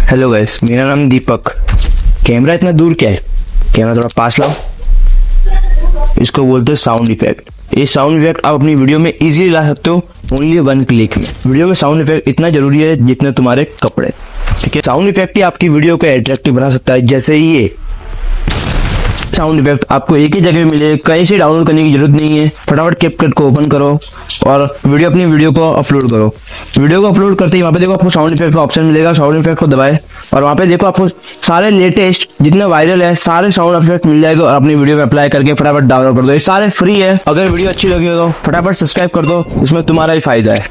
Hello guys, मेरा नाम दीपक। Camera इतना दूर क्या है, कैमरा थोड़ा पास लाओ। इसको बोलते हैं साउंड इफेक्ट। ये साउंड इफेक्ट आप अपनी वीडियो में इजीली ला सकते हो ओनली 1 क्लिक में। वीडियो में साउंड इफेक्ट इतना जरूरी है जितने तुम्हारे कपड़े। ठीक है, साउंड इफेक्ट ही आपकी वीडियो को अट्रैक्टिव बना सकता है। जैसे ये साउंड इफेक्ट आपको एक ही जगह मिले, कहीं से डाउनलोड करने की जरूरत नहीं है। फटाफट कैपकट को ओपन करो और अपनी वीडियो को अपलोड करो। वीडियो को अपलोड करते ही वहाँ पे देखो आपको साउंड इफेक्ट का ऑप्शन मिलेगा। साउंड इफेक्ट को दबाए और वहाँ पे देखो आपको सारे लेटेस्ट जितने वायरल है सारे साउंड इफेक्ट मिल जाएगा और अपनी वीडियो में अप्लाई करके फटाफट डाउनलोड कर दो। ये सारे फ्री है। अगर वीडियो अच्छी लगी हो तो फटाफट सब्सक्राइब कर दो, इसमें तुम्हारा ही फायदा है।